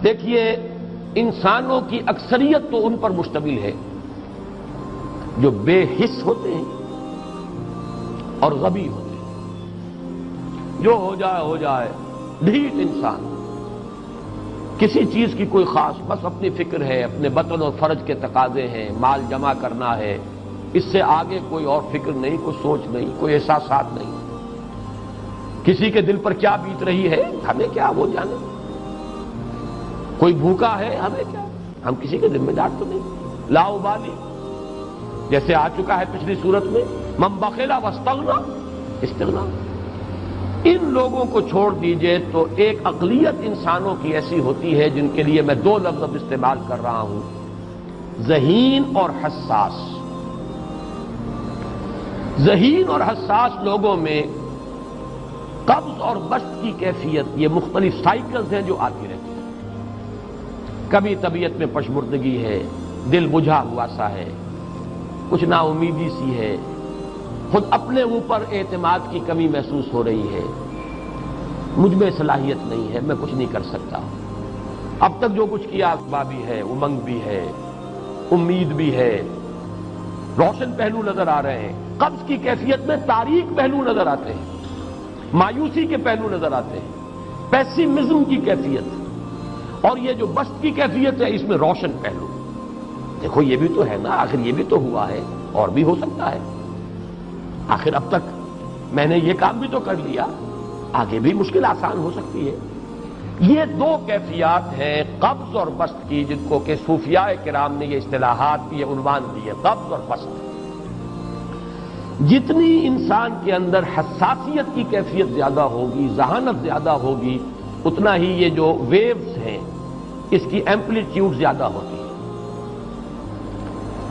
دیکھیے، انسانوں کی اکثریت تو ان پر مشتمل ہے جو بے حس ہوتے ہیں اور غبی ہوتے ہیں. جو ہو جائے ڈھیٹ انسان، کسی چیز کی کوئی خاص، بس اپنی فکر ہے، اپنے بطن اور فرج کے تقاضے ہیں، مال جمع کرنا ہے، اس سے آگے کوئی اور فکر نہیں، کوئی سوچ نہیں، کوئی احساسات نہیں. کسی کے دل پر کیا بیت رہی ہے ہمیں کیا، وہ جانے. کوئی بھوکا ہے ہمیں کیا، ہم کسی کے ذمہ دار تو نہیں. لا ابالی، جیسے آ چکا ہے پچھلی صورت میں، من بخل واستغنی استغنا. ان لوگوں کو چھوڑ دیجئے تو ایک اقلیت انسانوں کی ایسی ہوتی ہے جن کے لیے میں دو لفظ اب استعمال کر رہا ہوں، ذہین اور حساس. ذہین اور حساس لوگوں میں قبض اور بسط کی کیفیت، یہ مختلف سائیکلز ہیں جو آتی رہتی ہیں. کبھی طبیعت میں پشمردگی ہے، دل بجھا ہوا سا ہے، کچھ نا امیدی سی ہے، خود اپنے اوپر اعتماد کی کمی محسوس ہو رہی ہے، مجھ میں صلاحیت نہیں ہے، میں کچھ نہیں کر سکتا. اب تک جو کچھ کیا بھی ہے، امنگ بھی ہے، امید بھی ہے، روشن پہلو نظر آ رہے ہیں. قبض کی کیفیت میں تاریک پہلو نظر آتے ہیں، مایوسی کے پہلو نظر آتے ہیں، پیسیمزم کی کیفیت. اور یہ جو بسط کی کیفیت ہے، اس میں روشن پہلو. دیکھو یہ بھی تو ہے نا، آخر یہ بھی تو ہوا ہے، اور بھی ہو سکتا ہے. آخر اب تک میں نے یہ کام بھی تو کر لیا، آگے بھی مشکل آسان ہو سکتی ہے. یہ دو کیفیات ہیں قبض اور بسط کی، جن کو کہ صوفیاء کرام نے یہ اصطلاحات، یہ عنوان دیے، قبض اور بسط. جتنی انسان کے اندر حساسیت کی کیفیت زیادہ ہوگی، ذہانت زیادہ ہوگی، اتنا ہی یہ جو ویوز ہیں اس کی ایمپلیٹیوڈ زیادہ ہوتی ہے.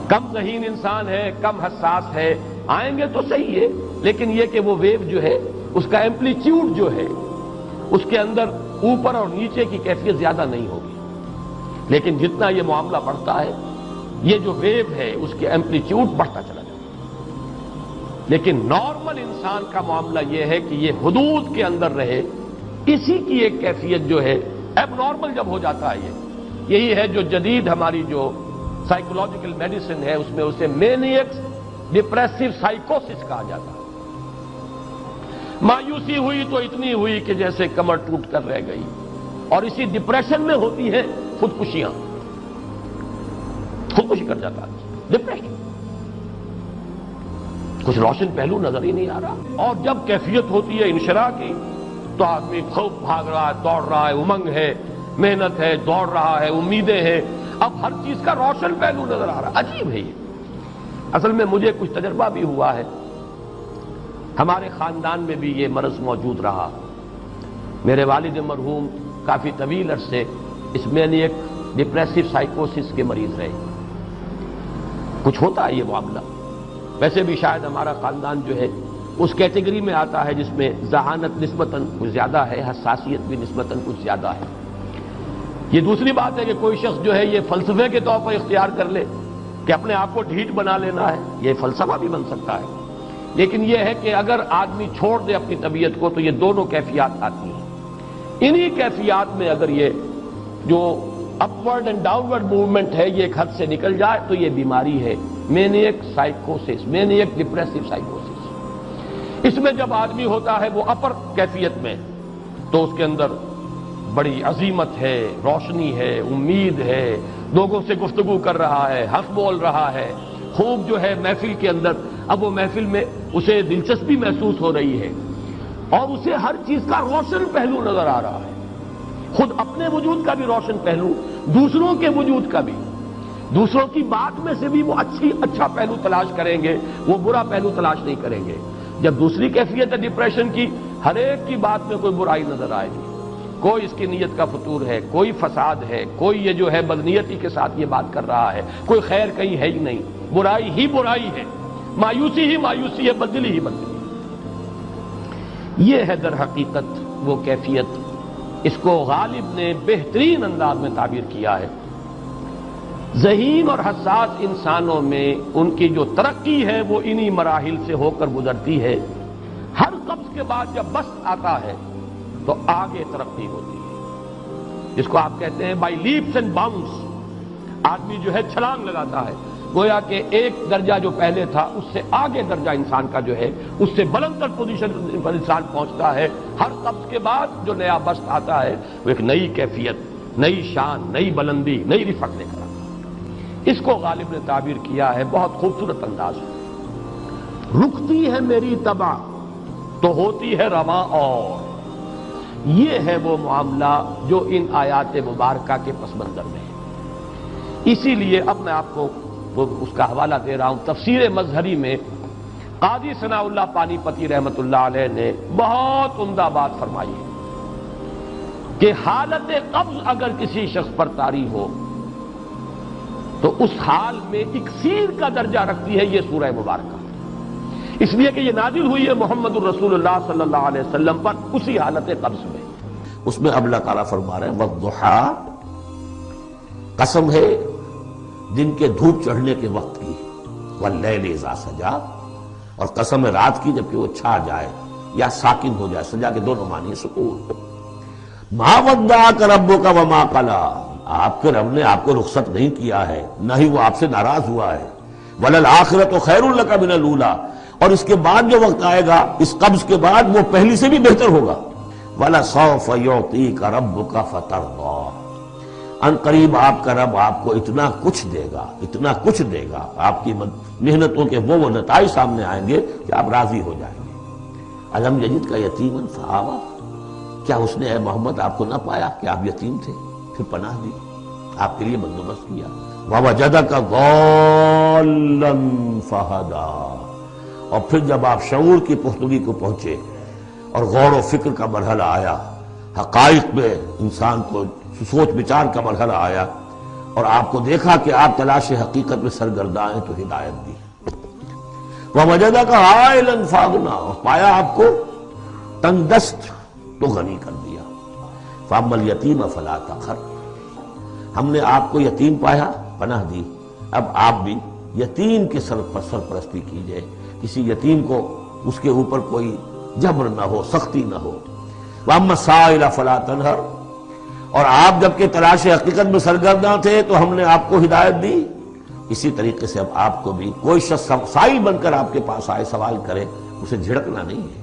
کم ذہین انسان ہے، کم حساس ہے، آئیں گے تو صحیح ہے، لیکن یہ کہ وہ ویو جو ہے اس کا ایمپلیٹیوڈ جو ہے اس کے اندر اوپر اور نیچے کی کیفیت زیادہ نہیں ہوگی. لیکن جتنا یہ معاملہ بڑھتا ہے، یہ جو ویو ہے اس کے ایمپلیٹیوڈ بڑھتا چلا جاتا ہے. لیکن نارمل انسان کا معاملہ یہ ہے کہ یہ حدود کے اندر رہے. اسی کی ایک کیفیت جو ہے ایب نارمل جب ہو جاتا ہے، یہی ہے جو جدید ہماری جو سائیکولوجیکل میڈیسن ہے اس میں اسے مینیکس ڈپریسو سائیکوسس کہا جاتا ہے. مایوسی ہوئی تو اتنی ہوئی کہ جیسے کمر ٹوٹ کر رہ گئی. اور اسی ڈپریشن میں ہوتی ہیں خودکشیاں، خودکشی کر جاتا ہے ڈپریشن. کچھ روشن پہلو نظر ہی نہیں آ رہا. اور جب کیفیت ہوتی ہے انشراح کی تو آدمی خوب بھاگ رہا ہے، دوڑ رہا ہے، امنگ ہے، محنت ہے، دوڑ رہا ہے، امیدیں ہیں. اب ہر چیز کا روشن پہلو نظر آ رہا ہے. عجیب ہے یہ. اصل میں مجھے کچھ تجربہ بھی ہوا ہے، ہمارے خاندان میں بھی یہ مرض موجود رہا. میرے والد مرحوم کافی طویل عرصے اس مینیک ڈپریسو سائیکوسس کے مریض رہے. کچھ ہوتا ہے یہ معاملہ. ویسے بھی شاید ہمارا خاندان جو ہے اس کیٹیگری میں آتا ہے جس میں ذہانت نسبتاً کچھ زیادہ ہے، حساسیت بھی نسبتاً کچھ زیادہ ہے. یہ دوسری بات ہے کہ کوئی شخص جو ہے یہ فلسفے کے طور پر اختیار کر لے کہ اپنے آپ کو ڈھیٹ بنا لینا ہے، یہ فلسفہ بھی بن سکتا ہے. لیکن یہ ہے کہ اگر آدمی چھوڑ دے اپنی طبیعت کو تو یہ دونوں کیفیات آتی ہیں. انہی کیفیات میں اگر یہ جو اپورڈ اینڈ ڈاؤنورڈ موومنٹ ہے یہ ایک حد سے نکل جائے تو یہ بیماری ہے مینیک سائیکوسس، مینیک ڈپریسو سائیکوسس. اس میں جب آدمی ہوتا ہے وہ اپر کیفیت میں تو اس کے اندر بڑی عظیمت ہے، روشنی ہے، امید ہے، لوگوں سے گفتگو کر رہا ہے، حق بول رہا ہے، خوب جو ہے محفل کے اندر. اب وہ محفل میں اسے دلچسپی محسوس ہو رہی ہے اور اسے ہر چیز کا روشن پہلو نظر آ رہا ہے، خود اپنے وجود کا بھی روشن پہلو، دوسروں کے وجود کا بھی. دوسروں کی بات میں سے بھی وہ اچھا پہلو تلاش کریں گے، وہ برا پہلو تلاش نہیں کریں گے. جب دوسری کیفیت ہے ڈپریشن کی، ہر ایک کی بات میں کوئی برائی نظر آئے گی، کوئی اس کی نیت کا فطور ہے، کوئی فساد ہے، کوئی یہ جو ہے بدنیتی کے ساتھ یہ بات کر رہا ہے، کوئی خیر کہیں ہے ہی نہیں، برائی ہی برائی ہے، مایوسی ہی مایوسی ہے، بدلی ہی بدلی. یہ ہے در حقیقت وہ کیفیت. اس کو غالب نے بہترین انداز میں تعبیر کیا ہے. ذہین اور حساس انسانوں میں ان کی جو ترقی ہے وہ انہی مراحل سے ہو کر گزرتی ہے. ہر قبض کے بعد جب بسط آتا ہے تو آگے ترقی ہوتی ہے. جس کو آپ کہتے ہیں بائی لیپس اینڈ باؤنس، آدمی جو ہے چھلانگ لگاتا ہے، گویا کہ ایک درجہ جو پہلے تھا اس سے آگے درجہ انسان کا جو ہے اس سے بلند تر پوزیشن پر انسان پہنچتا ہے۔ ہر قبض کے بعد جو نیا بست آتا ہے وہ ایک نئی کیفیت، نئی شان، نئی بلندی، نئی رفعت لے کر آتا ہے۔ اس کو غالب نے تعبیر کیا ہے بہت خوبصورت انداز میں، رکتی ہے میری طبع تو ہوتی ہے رواں اور، یہ ہے وہ معاملہ جو ان آیات مبارکہ کے پس منظر میں ہے۔ اسی لیے اب میں آپ کو اس کا حوالہ دے رہا ہوں، تفسیر مظہری میں قاضی ثناء اللہ پانی پتی رحمت اللہ علیہ نے بہت عمدہ بات فرمائی ہے کہ حالت قبض اگر کسی شخص پر طاری ہو تو اس حال میں اکسیر کا درجہ رکھتی ہے یہ سورہ مبارکہ، اس لیے کہ یہ نازل ہوئی ہے محمد الرسول اللہ صلی اللہ علیہ وسلم پر اسی حالت قبض میں۔ اس میں اب اللہ تعالیٰ فرما رہے ہیں والضحیٰ، قسم ہے دن کے دھوپ چڑھنے کے وقت کی، واللیل اذا سجا، اور قسم ہے رات کی جبکہ وہ چھا جائے یا ساکن ہو جائے، سجا کے دونوں معنی سکون۔ ما ودعک ربک وما قلی، آپ کے رب نے آپ کو رخصت نہیں کیا ہے، نہ ہی وہ آپ سے ناراض ہوا ہے۔ وللآخرۃ خیر لک من الاولی، اور اس کے بعد جو وقت آئے گا اس قبض کے بعد وہ پہلی سے بھی بہتر ہوگا۔ وَلَسَوْفَ يُعْطِيكَ رَبُّكَ فَتَرْضَىٰ، ان قریب آپ کا رب آپ کو اتنا کچھ دے گا، اتنا کچھ دے گا، آپ کی محنتوں کے وہ نتائج سامنے آئیں گے کہ آپ راضی ہو جائیں گے۔ الم یجد کا یتیما فآویٰ، کیا اس نے اے محمد آپ کو نہ پایا کہ آپ یتیم تھے پھر پناہ دی، آپ کے لیے بندوبست کیا۔ وَوَجَدَكَ ضَالًّا فَہَدَىٰ، اور پھر جب آپ شعور کی پختگی کو پہنچے اور غور و فکر کا مرحلہ آیا، حقائق میں انسان کو سوچ بچار کا مرحلہ آیا اور آپ کو دیکھا کہ آپ تلاش حقیقت میں سرگرداں ہیں تو ہدایت دی۔ وَوَجَدَكَ عَائِلًا فَأَغْنَىٰ، اور پایا آپ کو تنگ دست تو غنی کر دیا۔ فَأَمَّا الْيَتِيمَ فَلَا تَقْهَرْ، ہم نے آپ کو یتیم پایا، پناہ دی، اب آپ بھی یتیم کے سرپرستی کیجئے، کسی یتیم کو اس کے اوپر کوئی جبر نہ ہو، سختی نہ ہو۔ وَأَمَّا السَّائِلَ فَلَا تَنْهَرْ، اور آپ جبکہ تلاش حقیقت میں سرگرداں تھے تو ہم نے آپ کو ہدایت دی، اسی طریقے سے اب آپ کو بھی کوئی شخص سائل بن کر آپ کے پاس آئے سوال کرے اسے جھڑکنا نہیں ہے۔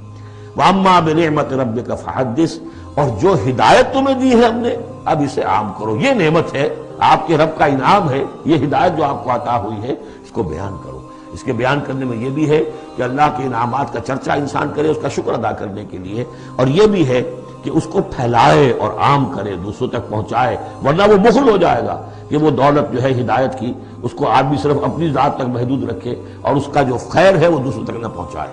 وَأَمَّا بِنِعْمَةِ رَبِّكَ فَحَدِّثْ، اور جو ہدایت تمہیں دی ہے ہم نے اب اسے عام کرو، یہ نعمت ہے، آپ کے رب کا انعام ہے، یہ ہدایت جو آپ کو عطا ہوئی ہے اس کو بیان کرو۔ اس کے بیان کرنے میں یہ بھی ہے کہ اللہ کے انعامات کا چرچہ انسان کرے اس کا شکر ادا کرنے کے لیے، اور یہ بھی ہے کہ اس کو پھیلائے اور عام کرے، دوسروں تک پہنچائے، ورنہ وہ بخل ہو جائے گا کہ وہ دولت جو ہے ہدایت کی اس کو آدمی صرف اپنی ذات تک محدود رکھے اور اس کا جو خیر ہے وہ دوسروں تک نہ پہنچائے۔